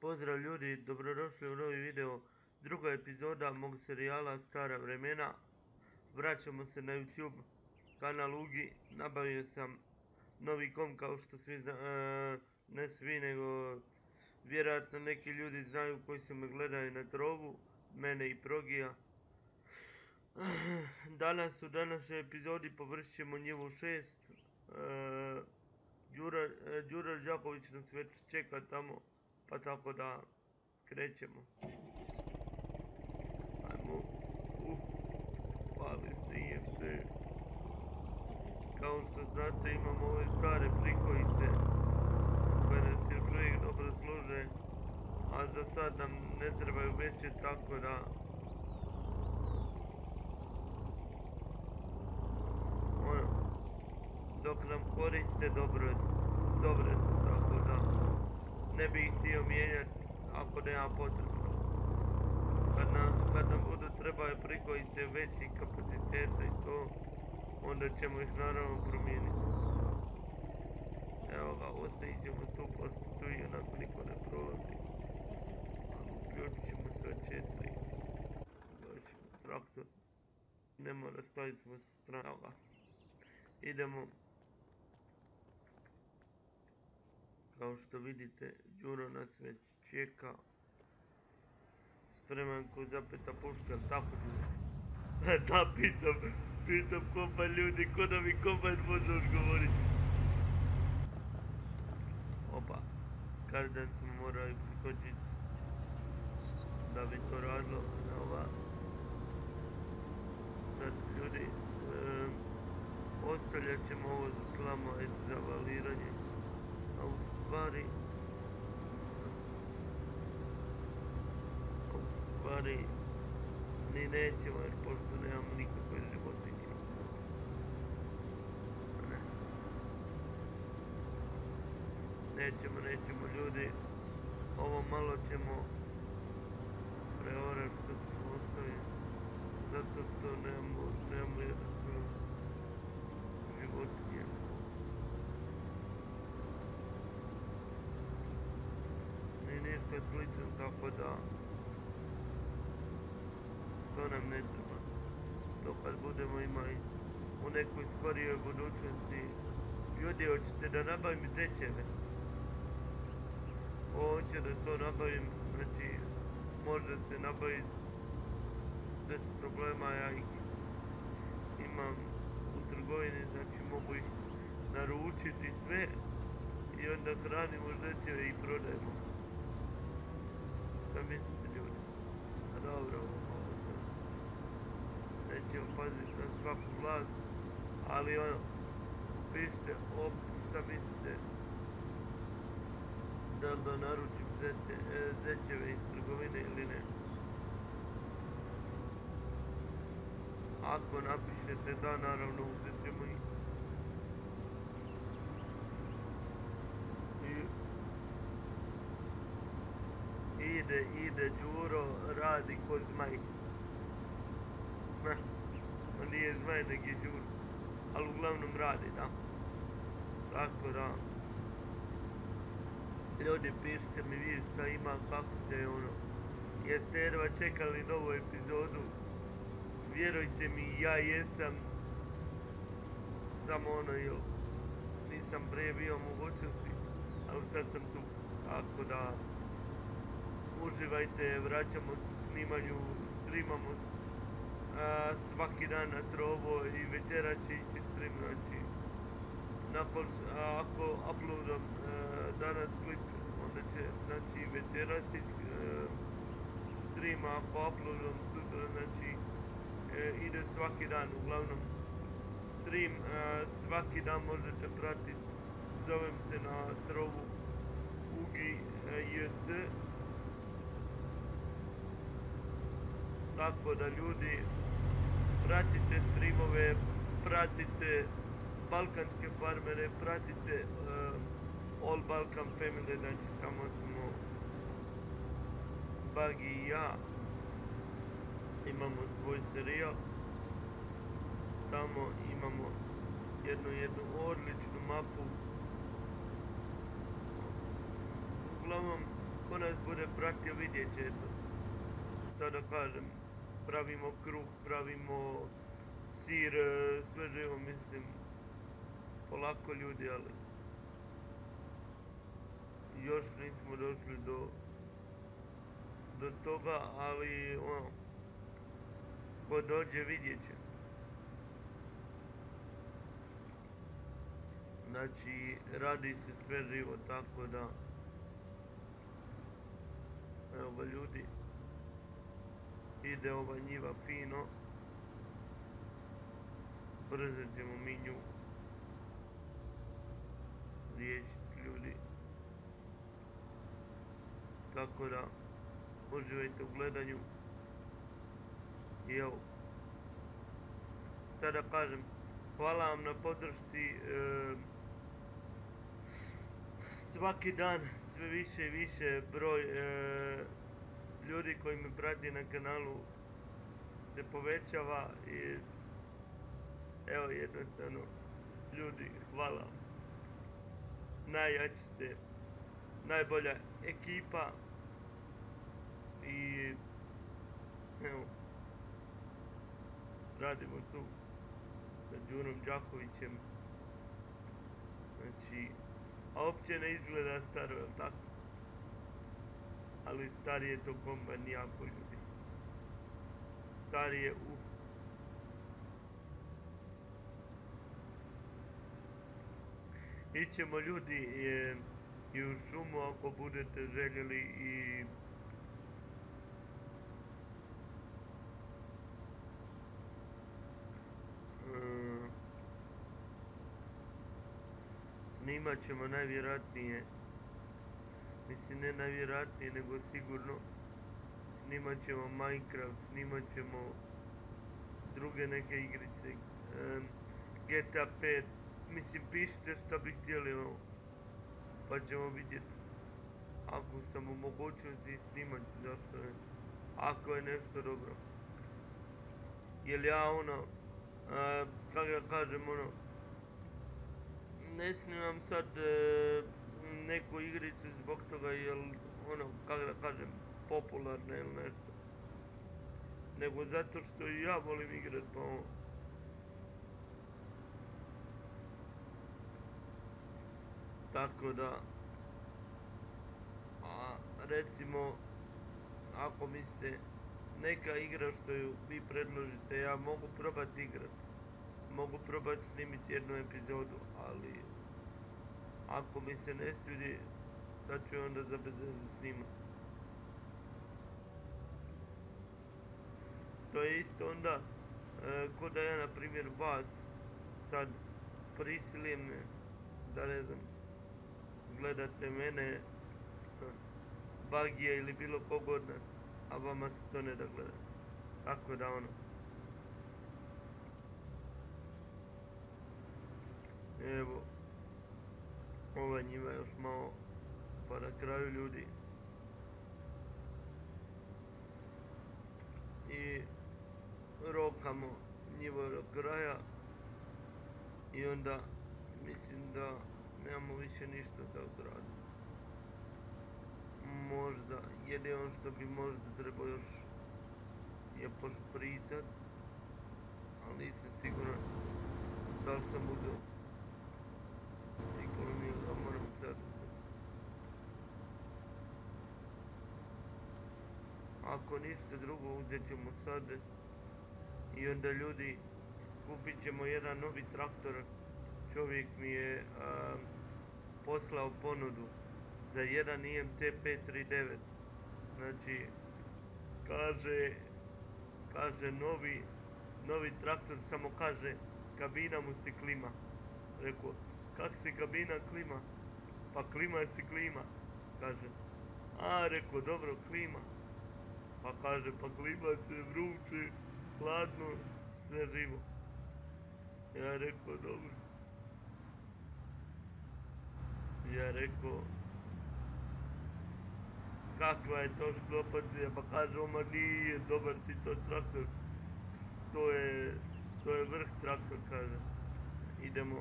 Pozdrav ljudi, dobrodošli u novi video, druga epizoda mog serijala Stara vremena. Vraćamo se na YouTube kanal Ugi. Nabavio sam novi kom, kao što svi ne svi, nego vjerojatno neki ljudi znaju koji se me gledaju na trovu, mene i Progija. Danas u današnjoj epizodi površit ćemo njivu 6. Đuro Đaković nas već čeka tamo, pa tako da krećemo. Ajmo. Pali se IMT. Kao što znate, imamo ove stare prikojice koje nas još uvijek dobro služe, a za sad nam ne trebaju veće, tako da dok nam koriste dobre su, tako da ne bih htio mijenjati ako nema potrebe. Kad nam budu trebaju prikojice većih kapaciteta i to, onda ćemo ih naravno promijeniti. Evo ga, iđemo tu, pošto tu i onako niko ne prolazi. Uključit ćemo sve 4. Doći traktor. Ne mora staviti smo strane. Evo ga. Idemo. Kao što vidite, Đuro nas već čeka. Spreman ko zapeta puška, jel tako Đuro? Da, pitam kombajn ljudi, ko da mi kombajn može odgovoriti. Opa, kardan smo morali prikočiti da bi to radilo. Evo, sad ljudi, ostavljat ćemo ovo za slamo, za valiranje. A u stvari ni nećemo, jer pošto nemamo nikakve životinje. Nećemo ljudi. Ovo malo ćemo preorati što smo ostavili, zato što nemamo jednostavno životinje. Ni ništa slično, tako da to nam ne treba. To kad budemo imali u nekoj skorijoj budućnosti. Ljudi, hoćete da nabavim zećeve? Hoće da to nabavim, znači može se nabaviti bez problema. Ja ih imam u trgovini, znači mogu ih naručiti sve i onda hranimo zećeve i prodajemo. Šta mislite ljudi? A dobro, ovo sad nećemo paziti na svaku glas, ali pišite šta mislite, da li da naručim zećeve iz trgovine ili ne. Ako napišete da, naravno uzet ćemo ih. Ide Đuro, radi ko zmaj. Ma nije zmaj, nek je Đuro. Ali uglavnom radi, da. Tako da. Ljudi, pišite mi vi šta ima, kako ste jeste jedva čekali novu epizodu. Vjerujte mi, ja jesam. Samo jel nisam prije bio mogućnosti, ali sad sam tu. Tako da uživajte, vraćamo se snimanju, streamamo svaki dan na trovo i večeras će ići stream, znači ako uploadam danas klip, onda će znači večeras ići stream, a ako uploadam sutra, znači ide svaki dan. Uglavnom stream svaki dan možete pratiti, zovem se na trovu Ugi JT. Tako da ljudi, pratite streamove, pratite balkanske farmere, pratite All Balkan Family, znači tamo smo Bagi i ja, imamo svoj serijal, tamo imamo jednu odličnu mapu. Uglavnom, ko nas bude pratio vidjet će to. Šta da kažem, pravimo kruh, pravimo sir, sve živo, mislim, polako ljudi, ali još nismo došli do toga, ali ono, ko dođe vidjet će. Znači, radi se sve živo, tako da, evo ga ljudi, ide ova njiva fino, brzo ćemo mi nju riješiti ljudi. Tako da, uživajte u gledanju. I evo, šta da kažem, hvala vam na podršci. Svaki dan sve više i više broj ljudi koji me prati na kanalu se povećava i evo, jednostavno ljudi, hvala vam. Najjači ste, najbolja ekipa i evo, radimo tu sa Đurom Đakovićem. Znači, a uopće ne izgleda staro, jel tako? Ali stari je to kombajn jako, ljudi. Stari je Ićemo ljudi i u šumu ako budete željeli i snimat ćemo najvjerojatnije, mislim ne najvjerojatnije nego sigurno, snimat ćemo Minecraft, snimat ćemo druge neke igrice, GTA 5, mislim pišite šta bi htjeli, pa ćemo vidjeti. Ako sam u mogućnosti snimat ću, zašto ne, ako je nešto dobro. Jer ja kako da kažem, ne snimam sad neku igricu zbog toga jer kako da kažem, popularna ili nešto, nego zato što i ja volim igrat, pa tako da, recimo, ako mi se neka igra što ju vi predložite, ja mogu probat igrat, mogu probat snimiti jednu epizodu, ali ako mi se ne svidi, šta ću onda za bez veze snimat. To je isto onda ko da ja, na primjer, vas sad prisilim da, ne znam, gledate mene, Bagija ili bilo kog od nas, a vama se to ne da gledati. Tako da evo, ova njiva još malo pa na kraju, ljudi. I rokamo njivo do kraja i onda mislim da nemamo više ništa za odraditi. Možda, jedino što bi možda trebao još je pošpricat, ali nisam siguran da li sam uzeo ciklon ili da moram sad uzeti. Ako ništa drugo, uzet ćemo sad i onda, ljudi, kupit ćemo jedan novi traktor. Čovjek mi je poslao ponudu za jedan IMT 539, znači kaže novi traktor, samo kaže kabina mu se klima. Rekao, kak se kabina klima? Pa klima se klima, kaže. Rekao, dobro, klima. Pa kaže, pa klima se vruće, hladno, sve živo. Ja rekao, dobro. Ja rekao, kakva je to šklopacija? Pa kaže, oma nije dobar ti to traktor. To je vrh traktor, kaže. Idemo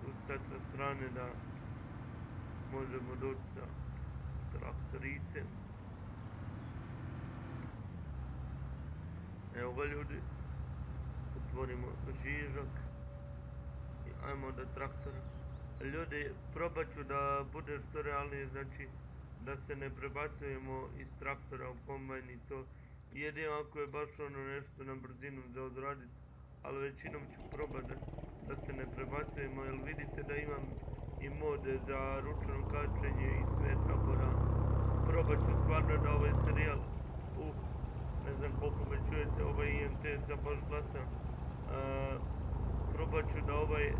tu stati sa strane da možemo doći sa traktorom. traktoricem. Evo ga ljudi, otvorimo žižak i ajmo do traktora. Ljudi, probat ću da bude što realnije, znači da se ne prebacujemo iz traktora u kombajn i to. Jedino ako je baš ono nešto na brzinu za odraditi, ali većinom ću probat da se ne prebacujemo, jer vidite da imam i mod za ručno kačenje i sve, tako da probat ću stvarno da ovaj serijal, ne znam koliko me čujete, ovaj IMT sam baš glasan, probat ću da ovaj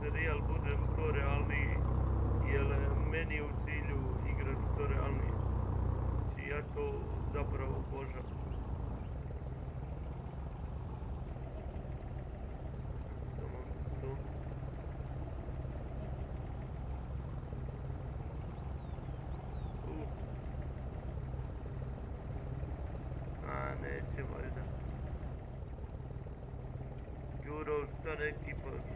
serijal bude što realniji, jer meni je u cilju igrat što realnije. Znači ja to zapravo obožavam. Samo što to. Neće valjda. Đuro, šta neki baš?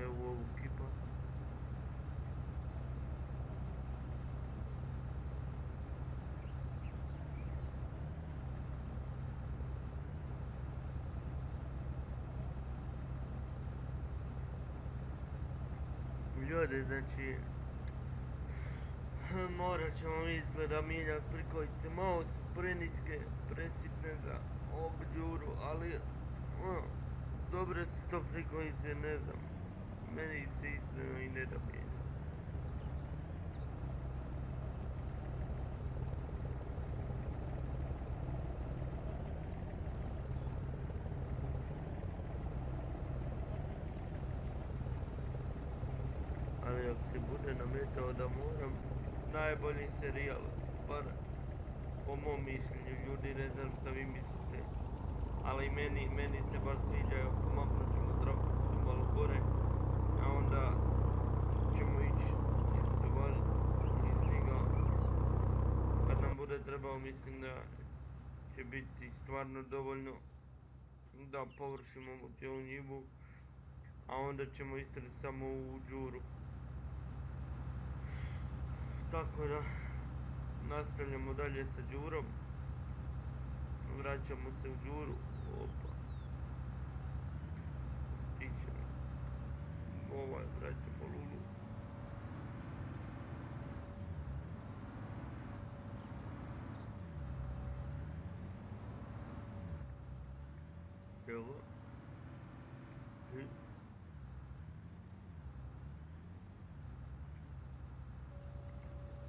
Evo ovu kipa. Ljudi, znači morat ćemo izgleda mijenjati prikojice, malo su preniske, presitne za ovog Đuru, ali dobre su to prikojice, ne znam, meni se iskreno i ne da mijenjati. Ali ako se bude nametao da moram, najbolji serijal, bar po mom mišljenju, ljudi, ne znam šta vi mislite, ali meni se bar sviđa. Pomaknut ćemo traktor malo gore, a onda ćemo ići istovariti iz njega. Kad nam bude trebao, mislim da će biti stvarno dovoljno da površimo cijelu njivu, a onda ćemo istrati samo u Đuru. Tako da, nastavljamo dalje sa Đurom. Vraćamo se u Đuru. Opa. Stićemo. Vraćamo Lulu. Evo.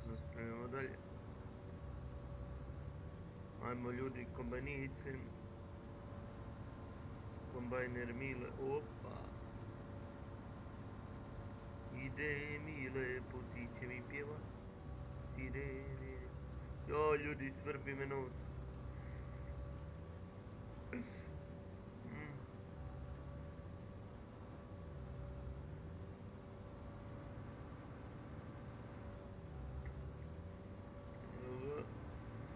Nastavljamo dalje. Ajmo ljudi, kombajnicem. Kombajner Mile, opa. Ide Mile, potiče mi pjeva. Ide. Jo, ljudi, svrbi me nos.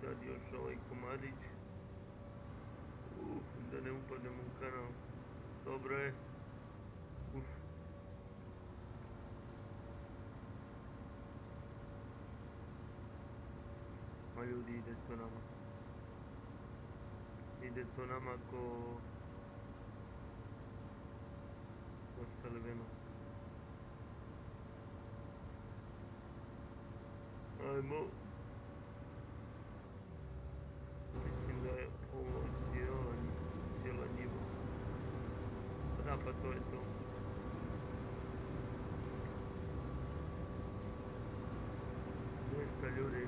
Sad još ovaj komadić. Da ne upadnemo u kanal. Dobro je. Ma ljudi, ide to nama. Ide to nama ko crveno. Ajmo. Mislim da je ovo cijela njiva. Da, pa to je to. Ništa ljudi.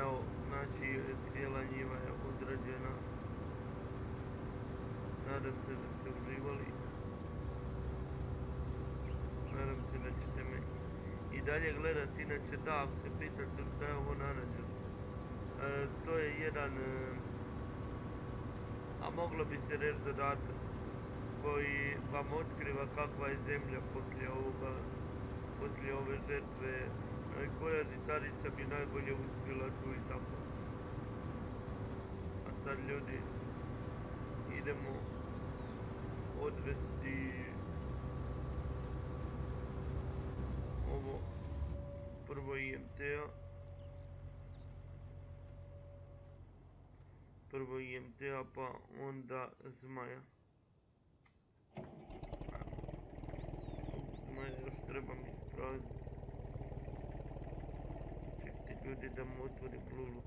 Evo, znači cijela njiva je odrađena. Nadam se da ste uživali. Nadam se da ćete me i dalje gledati. Inače da, ako se pitate šta je ovo naranđasto, to je jedan, a moglo bi se reći dodatak, koji vam otkriva kakva je zemlja poslije ove žetve, koja žitarica bi najbolje uspjela tu i tako. A sad ljudi, idemo odvesti ovo prvo IMT-a. Prvo IMT-a pa onda Zmaja. Zmaja još trebam isprazniti. Čekajte ljudi da mu otvorim lulu.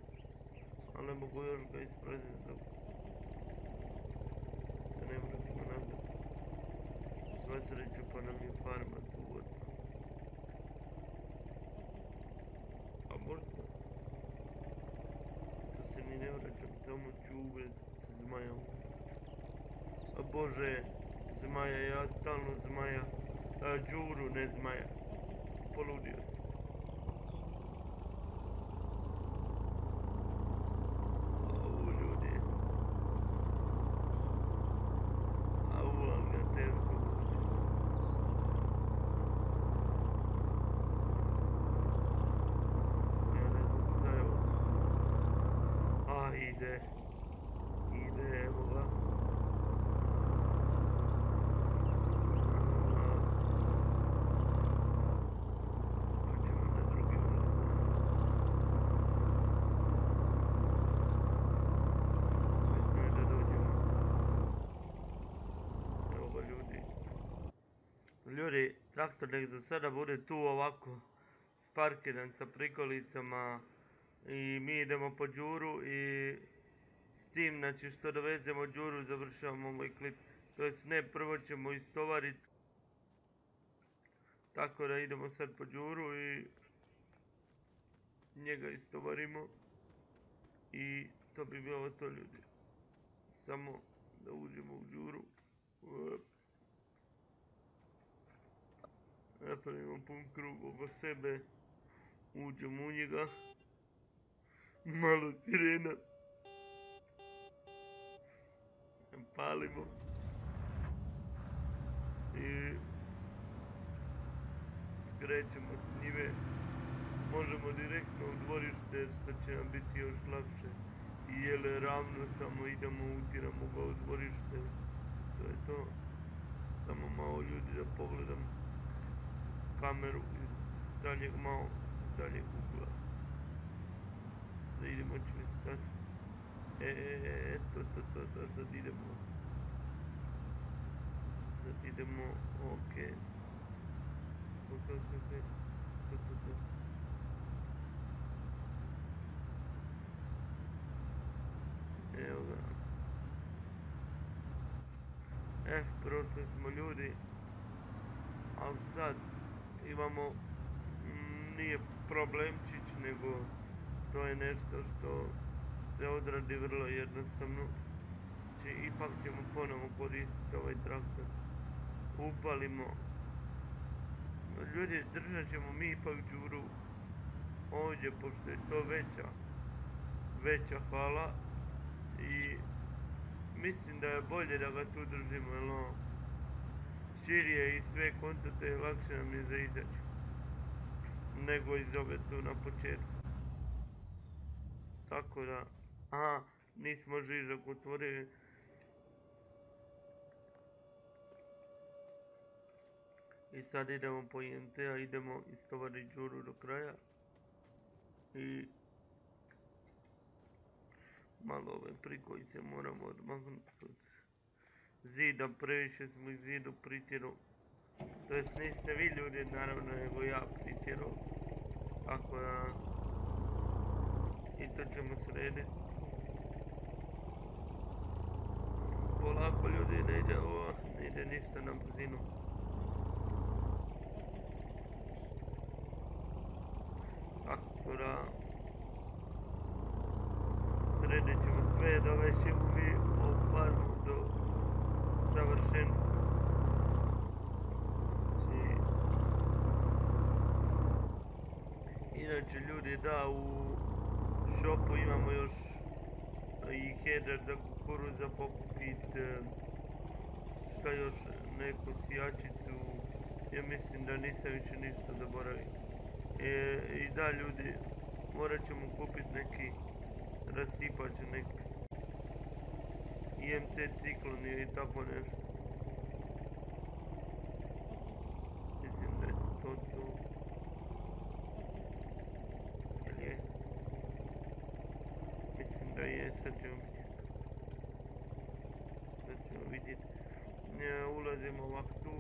Ali ne mogu još ga isprazniti dok se ne vratimo nazad. Sva sreća pa nam je farma tu odmah. A možda da se ni ne vraćam, samo ću uvesti Zmaja unutra. A bože, Zmaja, ja stalno Zmaja, Đuru, ne Zmaja. Poludio sam. Au ljudi. Au, ali ga teško vuče. Ja ne znam šta je ovo. A, ide. Ide, evo ga. Pa ćemo na drugi ulaz. Bitno je da dođemo. Evo ga ljudi. Ljudi, traktor nek za sada bude tu ovako sparkiran sa prikolicama i mi idemo po Đuru i s tim, znači što dovezemo Đuru završavamo ovaj klip. To jest ne, prvo ćemo istovariti. Tako da idemo sad po Đuru i njega istovarimo. I to bi bilo to ljudi. Samo da uđemo u Đuru. Napravimo pun krug oko sebe. Uđemo u njega. Malo sirena. Palimo. I skrećemo s njive. Možemo direktno u dvorište što će nam biti još lakše. I jel ravno samo idemo, utiramo ga u dvorište. To je to. Samo malo ljudi da pogledam kameru iz daljeg malo, iz daljeg ugla. Da idemo će mi stati. To, sad idemo. Sad idemo, okej. Okej. To. Evo ga. Prošli smo ljudi. Ali sad imamo, nije problemčić, nego to je nešto što se odradi vrlo jednostavno. Ipak ćemo ponovo koristiti ovaj traktor. Upalimo. Ljudi, držat ćemo mi ipak Đuru ovdje, pošto je to veća hala. I mislim da je bolje da ga tu držimo, jer širije i sve kontate lakše nam je za izaći. Nego iz ove tu na početku. Tako da, aha, nismo žižak otvorili. I sad idemo po IMT-a, idemo istovariti Đuru do kraja. I malo ove prikojice moramo odmaknuti od zida, previše smo iz zidu pritjeru. To jest niste vi ljudi naravno, nego ja pritjeru. Tako da, i to ćemo srediti. Polako ljudi, ne ide ništa na brzinu. Tako da, sredit ćemo sve, dovešćemo mi ovu farmu do savršenstva. Inače ljudi, da, u shopu imamo još i header za kukuruz za pokupit, šta još, neku sijačicu. Ja mislim da nisam više ništa zaboravio. I da ljudi, morat ćemo kupiti neki rasipač, IMT ciklon i tako nešto. Mislim da je to. Jel je? Mislim da je, sad ćemo vidjeti. Ulazimo ovak tu.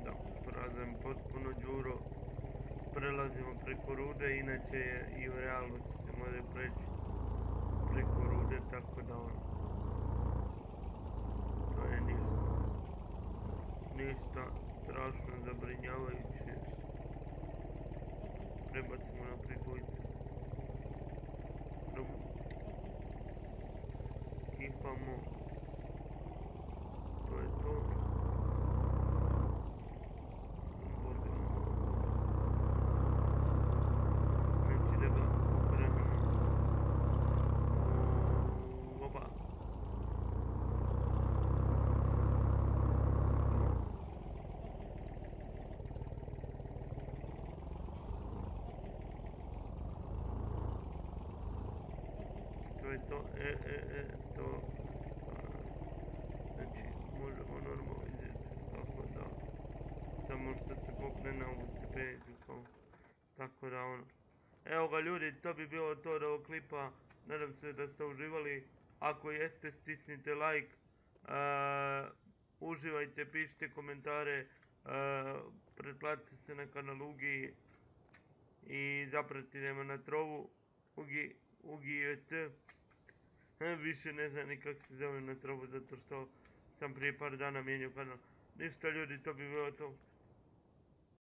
Da, prazim potpuno Đuro. Prelazimo preko Rude, inače je i u realnosti se može preći preko Rude, tako da to je ništa strašno zabrinjavajuće. Prebacimo na Prigojce. Kipamo. To je to. Znači da ga okrenemo. Oba. To je to, to, znači možemo normalno izaći, tako da, samo što se popne na ovu stepenicu, kao, tako da Evo ga ljudi, to bi bilo to od ovog klipa, nadam se da ste uživali, ako jeste stisnite like, uživajte, pišite komentare, pretplatite se na kanal Ugi i zapratite me na Trovu, Ugi je T. Više ne znam ni kako se zove na Trovu, zato što sam prije par dana mijenjao kanal. Ništa ljudi, to bi bilo to.